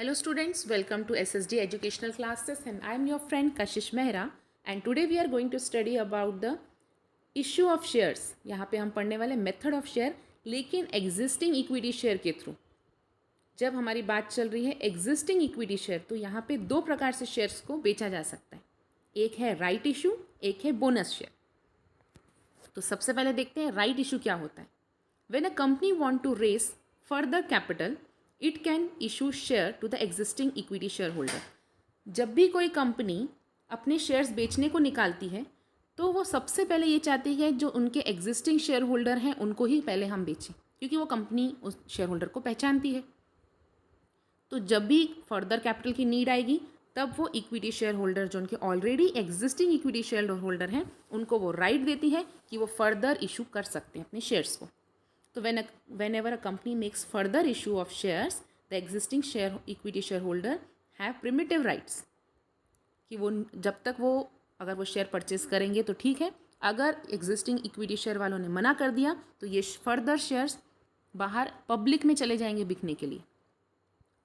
Hello students, welcome to SSD educational classes and I am your friend Kashish Mehra and today we are going to study about the issue of shares. यहाँ पे हम पढ़ने वाले method of share लेकिन existing equity share के through. जब हमारी बात चल रही है एग्जिस्टिंग इक्विटी शेयर तो यहाँ पे दो प्रकार से शेयर्स को बेचा जा सकता है, एक है राइट इशू, एक है बोनस शेयर। तो सबसे पहले देखते हैं राइट इशू क्या होता है। When a company want to raise further capital it can issue share to the existing equity share holder. जब भी कोई कंपनी अपने शेयर्स बेचने को निकालती है तो वो सबसे पहले ये चाहती है जो उनके एग्जिस्टिंग शेयर होल्डर हैं उनको ही पहले हम बेचें, क्योंकि वो कंपनी उस शेयर होल्डर को पहचानती है। तो जब भी फर्दर कैपिटल की नीड आएगी तब वो इक्विटी शेयर होल्डर जो उनके already existing equity share holder हैं उनको वो राइट देती है कि वो फर्दर इशू कर सकते हैं अपने शेयर्स को। तो whenever a company makes further issue of shares, the existing share equity shareholder have primitive rights कि वो जब तक वो अगर वो शेयर परचेज करेंगे तो ठीक है, अगर एग्जिस्टिंग इक्विटी शेयर वालों ने मना कर दिया तो ये फर्दर शेयर्स बाहर पब्लिक में चले जाएंगे बिकने के लिए।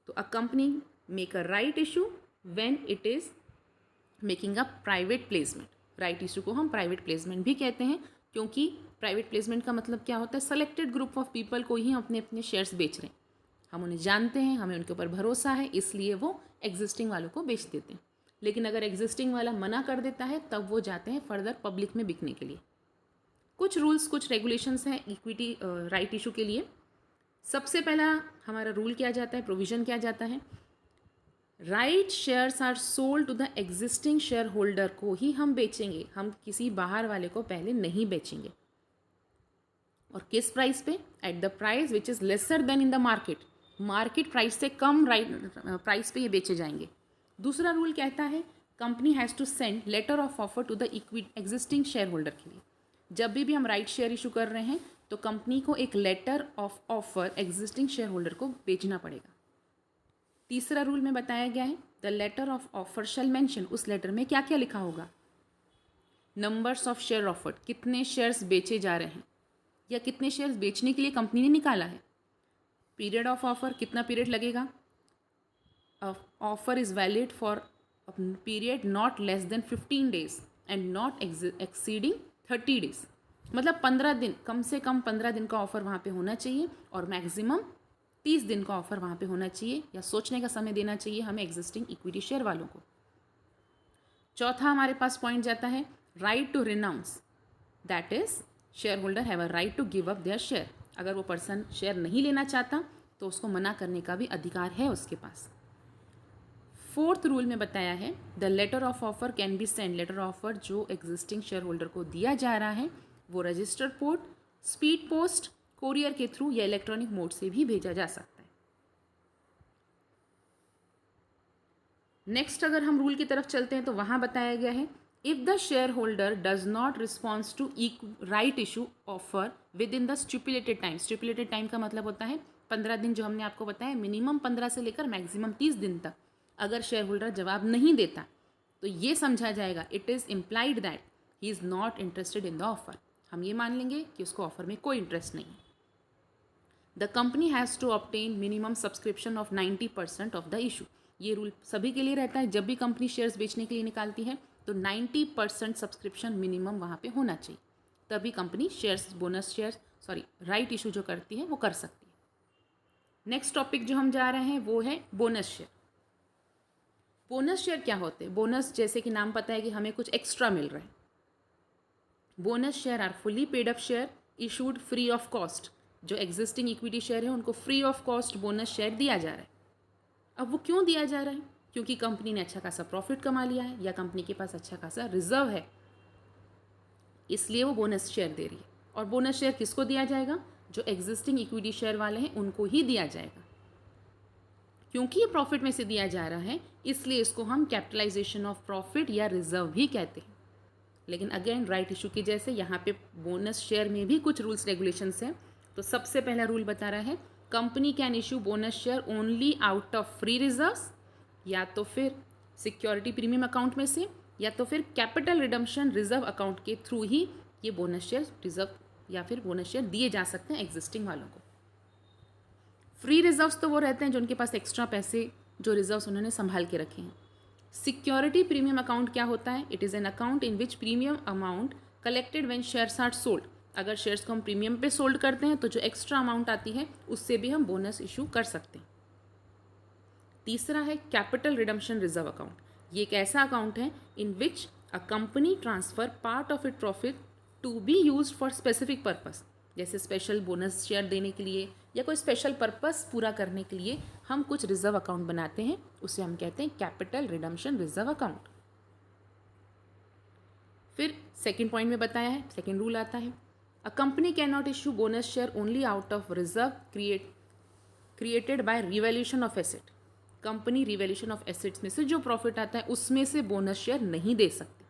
तो a company make a right issue when it is making a private placement. Right issue को हम प्राइवेट प्लेसमेंट भी कहते हैं क्योंकि प्राइवेट प्लेसमेंट का मतलब क्या होता है, सेलेक्टेड ग्रुप ऑफ पीपल को ही अपने अपने शेयर्स बेच रहे हैं, हम उन्हें जानते हैं, हमें उनके ऊपर भरोसा है, इसलिए वो एग्जिस्टिंग वालों को बेच देते हैं। लेकिन अगर एग्जिस्टिंग वाला मना कर देता है तब वो जाते हैं फर्दर पब्लिक में बिकने के लिए। कुछ रूल्स कुछ रेगुलेशंस हैं इक्विटी राइट इशू के लिए। सबसे पहला हमारा रूल क्या जाता है, प्रोविज़न क्या जाता है, right shares are sold to the existing share holder को ही हम बेचेंगे, हम किसी बाहर वाले को पहले नहीं बेचेंगे। और किस प्राइस पे, at the price which is lesser then in the market, market price से कम प्राइस पे ये बेचे जाएंगे। दूसरा रूल कहता है company has to send letter of offer to the existing share holder के लिए। जब भी हम राइट शेयर इशू कर रहे हैं तो कंपनी को एक letter of offer existing share holder को बेचना पड़ेगा। तीसरा रूल में बताया गया है the letter of offer shall mention, उस लेटर में क्या क्या लिखा होगा, नंबर्स ऑफ शेयर ऑफर्ड, कितने शेयर्स बेचे जा रहे हैं या कितने शेयर्स बेचने के लिए कंपनी ने निकाला है, पीरियड ऑफ ऑफर, कितना पीरियड लगेगा, offer is valid for period not less than 15 days and not exceeding 30 days, मतलब 15 दिन, कम से कम 15 दिन का ऑफर वहाँ पे होना चाहिए और मैक्सिमम 30 दिन का ऑफर वहाँ पे होना चाहिए या सोचने का समय देना चाहिए हमें एग्जिस्टिंग इक्विटी शेयर वालों को। चौथा हमारे पास पॉइंट जाता है right to renounce, that is share holder have a right to give up their share. अगर वो पर्सन शेयर नहीं लेना चाहता तो उसको मना करने का भी अधिकार है उसके पास। फोर्थ रूल में बताया है the letter of offer can be send, letter offer जो एग्जिस्टिंग शेयर होल्डर को दिया जा रहा है वो registered post, speed post, courier के थ्रू या इलेक्ट्रॉनिक मोड से भी भेजा जा सकता है। नेक्स्ट अगर हम रूल की तरफ चलते हैं तो वहाँ बताया गया है if the share holder does not response to right issue offer within the stipulated time, stipulated time का मतलब होता है 15 दिन, जो हमने आपको बताया मिनिमम 15 से लेकर मैक्सिमम 30 दिन तक अगर शेयर होल्डर जवाब नहीं देता तो ये समझा जाएगा it is implied that he is not interested in the offer, हम ये मान लेंगे कि उसको ऑफर में कोई इंटरेस्ट नहीं है। The company has to obtain minimum subscription of 90% of the issue, ये रूल सभी के लिए रहता है। जब भी कंपनी शेयर्स बेचने के लिए निकालती है तो 90% सब्सक्रिप्शन मिनिमम वहाँ पे होना चाहिए, तभी company shares bonus shares right issue जो करती है वो कर सकती है। नेक्स्ट टॉपिक जो हम जा रहे हैं वो है बोनस शेयर। बोनस शेयर क्या होते हैं, बोनस जैसे कि नाम पता है कि हमें कुछ एक्स्ट्रा मिल रहा है। Bonus share are fully paid up share issued free of cost, जो एग्जिस्टिंग इक्विटी शेयर है उनको free of cost bonus share दिया जा रहा है। अब वो क्यों दिया जा रहा है, क्योंकि कंपनी ने अच्छा खासा प्रॉफिट कमा लिया है या कंपनी के पास अच्छा खासा रिजर्व है, इसलिए वो बोनस शेयर दे रही है। और बोनस शेयर किसको दिया जाएगा, जो एग्जिस्टिंग इक्विटी शेयर वाले हैं उनको ही दिया जाएगा। क्योंकि ये प्रॉफिट में से दिया जा रहा है इसलिए इसको हम कैपिटलाइजेशन ऑफ प्रॉफिट या रिजर्व भी कहते हैं। लेकिन अगेन राइट इशू की जैसे यहाँ पे बोनस शेयर में भी कुछ रूल्स रेगुलेशंस हैं। तो सबसे पहला रूल बता रहा है company can issue bonus share only out of free reserves, या तो फिर सिक्योरिटी प्रीमियम अकाउंट में से या तो फिर कैपिटल रिडम्पशन रिजर्व अकाउंट के थ्रू ही ये बोनस शेयर रिजर्व या फिर बोनस शेयर दिए जा सकते हैं एग्जिस्टिंग वालों को। फ्री रिजर्व्स तो वो रहते हैं जो उनके पास एक्स्ट्रा पैसे जो रिजर्व्स उन्होंने संभाल के रखे हैं। सिक्योरिटी प्रीमियम अकाउंट क्या होता है? It is an account in which premium amount collected when shares are sold. अगर शेयर्स को हम प्रीमियम पे सोल्ड करते हैं तो जो एक्स्ट्रा अमाउंट आती है उससे भी हम बोनस इशू कर सकते हैं। तीसरा है कैपिटल रिडम्पशन रिजर्व अकाउंट। ये एक ऐसा अकाउंट है in which a company transfer part of it profit to be used for specific purpose, जैसे स्पेशल बोनस शेयर देने के लिए या कोई स्पेशल पर्पस पूरा करने के लिए हम कुछ रिजर्व अकाउंट बनाते हैं, उसे हम कहते हैं कैपिटल रिडम्पशन रिजर्व अकाउंट। फिर सेकेंड पॉइंट में बताया है, सेकेंड रूल आता है, a company can not issue bonus share only out of reserve created by revaluation of asset. Company revaluation of assets में से जो प्रॉफिट आता है उसमें से बोनस शेयर नहीं दे सकती।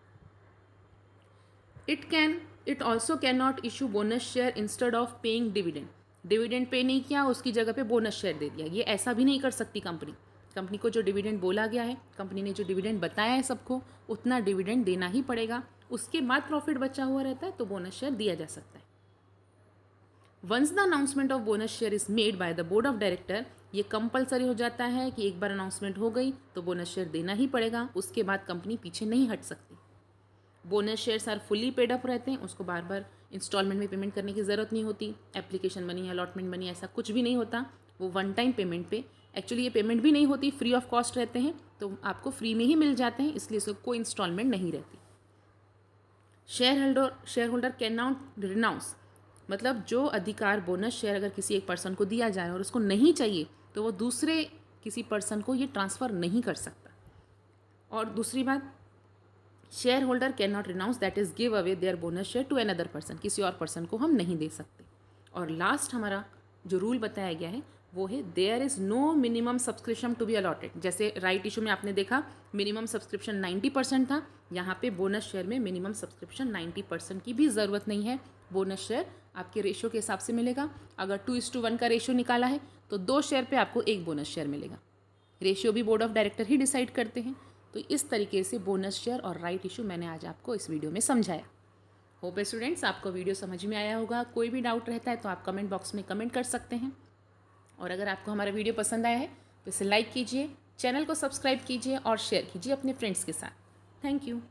It also can not issue bonus share instead of paying dividend. Dividend pay नहीं किया, उसकी जगह पे बोनस शेयर दे दिया, ये ऐसा भी नहीं कर सकती कंपनी। कंपनी को जो डिविडेंड बोला गया है, कंपनी ने जो डिविडेंड बताया है सबको, उतना डिविडेंड देना ही पड़ेगा। उसके बाद प्रॉफिट बचा हुआ रहता है तो बोनस शेयर दिया जा सकता है। Once the announcement of bonus share is made by the board of director, ये कंपलसरी हो जाता है कि एक बार अनाउंसमेंट हो गई तो बोनस शेयर देना ही पड़ेगा, उसके बाद कंपनी पीछे नहीं हट सकती। Bonus shares are fully paid up रहते हैं, उसको बार बार इंस्टॉलमेंट में पेमेंट करने की ज़रूरत नहीं होती। एप्लीकेशन मनी, अलॉटमेंट मनी ऐसा कुछ भी नहीं होता, वो वन टाइम पेमेंट पे, एक्चुअली ये पेमेंट भी नहीं होती, फ्री ऑफ कॉस्ट रहते हैं, तो आपको फ्री में ही मिल जाते हैं, इसलिए इसको कोई इंस्टॉलमेंट नहीं रहती। Share holder can not renounce, मतलब जो अधिकार बोनस शेयर अगर किसी एक पर्सन को दिया जाए और उसको नहीं चाहिए तो वो दूसरे किसी पर्सन को ये ट्रांसफ़र नहीं कर सकता। और दूसरी बात, share holder can not renounce that is give away their bonus share to another person, किसी और पर्सन को हम नहीं दे सकते। और लास्ट हमारा जो रूल बताया गया है वो है there is no minimum subscription to be allotted. जैसे राइट इशू में आपने देखा मिनिमम सब्सक्रिप्शन 90% था, यहाँ पे बोनस शेयर में मिनिमम सब्सक्रिप्शन 90% की भी ज़रूरत नहीं है। बोनस शेयर आपके रेशो के हिसाब से मिलेगा। अगर 2:1 का रेशो निकाला है तो 2 शेयर पे आपको 1 बोनस शेयर मिलेगा। रेशियो भी board of director he decide करते हैं। तो इस तरीके से बोनस शेयर और राइट इशू मैंने आज आपको इस वीडियो में समझाया। होप है स्टूडेंट्स आपको वीडियो समझ में आया होगा। कोई भी डाउट रहता है तो आप कमेंट बॉक्स में कमेंट कर सकते हैं। और अगर आपको हमारा वीडियो पसंद आया है तो इसे लाइक कीजिए, चैनल को सब्सक्राइब कीजिए और शेयर कीजिए अपने फ्रेंड्स के साथ। Thank you.